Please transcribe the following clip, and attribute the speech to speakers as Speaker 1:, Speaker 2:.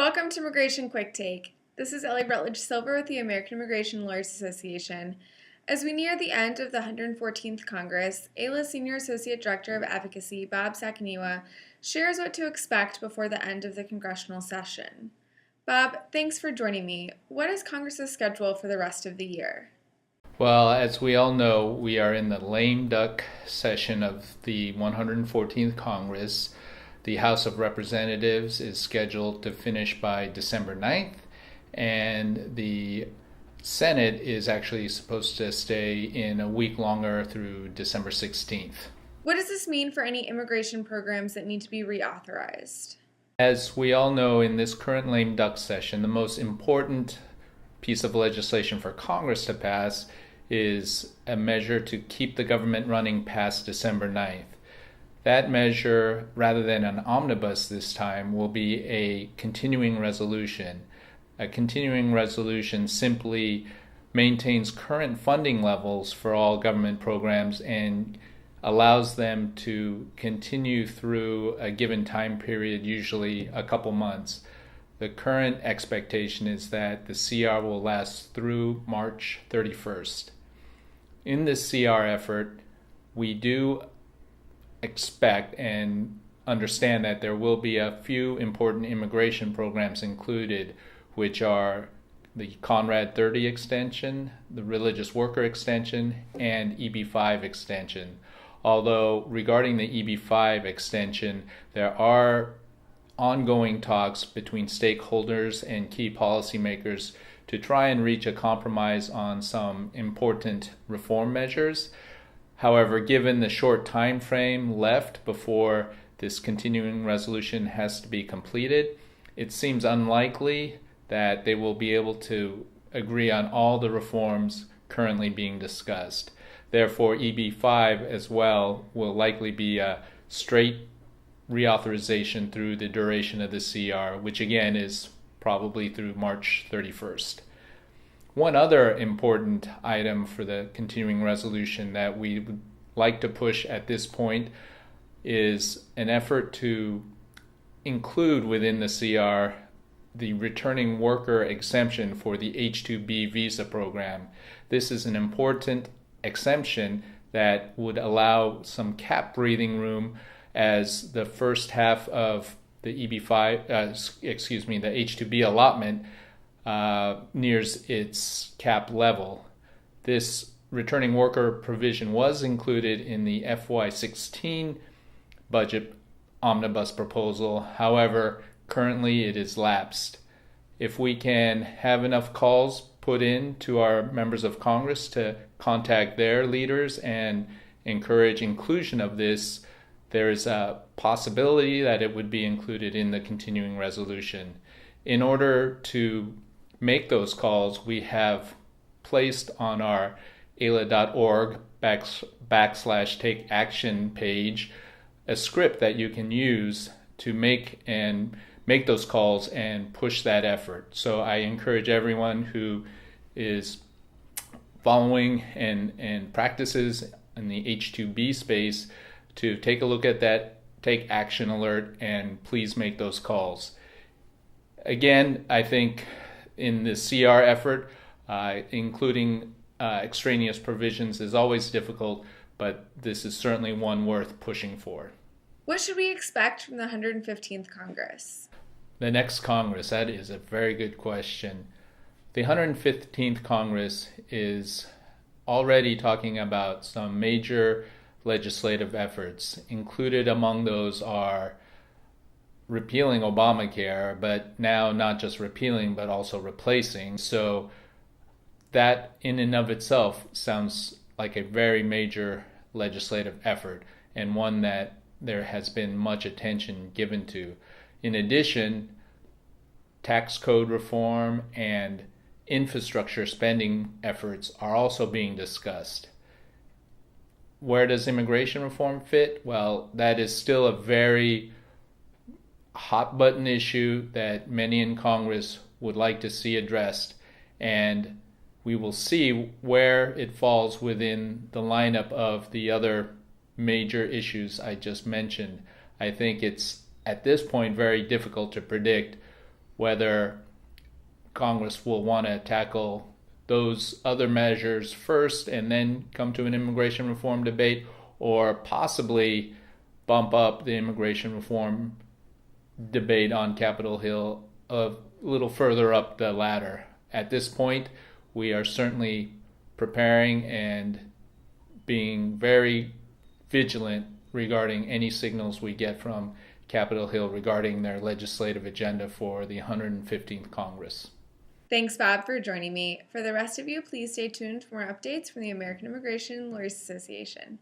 Speaker 1: Welcome to Immigration Quicktake. This is Ellie Rutledge Silver with the American Immigration Lawyers Association. As we near the end of the 114th Congress, AILA Senior Associate Director of Advocacy Bob Sakaniwa shares what to expect before the end of the congressional session. Bob, thanks for joining me. What is Congress's schedule for the rest of the year?
Speaker 2: Well, as we all know, we are in the lame duck session of the 114th Congress. The House of Representatives is scheduled to finish by December 9th, and the Senate is actually supposed to stay in a week longer through December 16th.
Speaker 1: What does this mean for any immigration programs that need to be reauthorized?
Speaker 2: As we all know, in this current lame duck session, the most important piece of legislation for Congress to pass is a measure to keep the government running past December 9th. That measure, rather than an omnibus this time, will be a continuing resolution. A continuing resolution simply maintains current funding levels for all government programs and allows them to continue through a given time period, usually a couple months. The current expectation is that the CR will last through March 31st. In this CR effort, we do expect and understand that there will be a few important immigration programs included, which are the Conrad 30 extension, the Religious Worker extension, and EB-5 extension. Although regarding the EB-5 extension, there are ongoing talks between stakeholders and key policymakers to try and reach a compromise on some important reform measures. However, given the short time frame left before this continuing resolution has to be completed, it seems unlikely that they will be able to agree on all the reforms currently being discussed. Therefore, EB-5 as well will likely be a straight reauthorization through the duration of the CR, which again is probably through March 31st. One other important item for the continuing resolution that we would like to push at this point is an effort to include within the CR the returning worker exemption for the H-2B visa program. This is an important exemption that would allow some cap breathing room as the first half of the the H-2B allotment nears its cap level. This returning worker provision was included in the FY16 budget omnibus proposal. However, currently it is lapsed. If we can have enough calls put in to our members of Congress to contact their leaders and encourage inclusion of this, there is a possibility that it would be included in the continuing resolution. In order to make those calls, we have placed on our AILA.org /take action page a script that you can use to make those calls and push that effort. So I encourage everyone who is following and practices in the H-2B space to take a look at that take action alert and please make those calls. Again, I think in the CR effort, including extraneous provisions is always difficult, but this is certainly one worth pushing for.
Speaker 1: What should we expect from the 115th Congress?
Speaker 2: The next Congress, that is a very good question. The 115th Congress is already talking about some major legislative efforts. Included among those are repealing Obamacare, but now not just repealing, but also replacing. So that in and of itself sounds like a very major legislative effort and one that there has been much attention given to. In addition, tax code reform and infrastructure spending efforts are also being discussed. Where does immigration reform fit? Well, that is still a very hot button issue that many in Congress would like to see addressed, and we will see where it falls within the lineup of the other major issues I just mentioned. I think it's at this point very difficult to predict whether Congress will want to tackle those other measures first and then come to an immigration reform debate, or possibly bump up the immigration reform debate on Capitol Hill a little further up the ladder. At this point, we are certainly preparing and being very vigilant regarding any signals we get from Capitol Hill regarding their legislative agenda for the 115th Congress.
Speaker 1: Thanks, Bob, for joining me. For the rest of you, please stay tuned for more updates from the American Immigration Lawyers Association.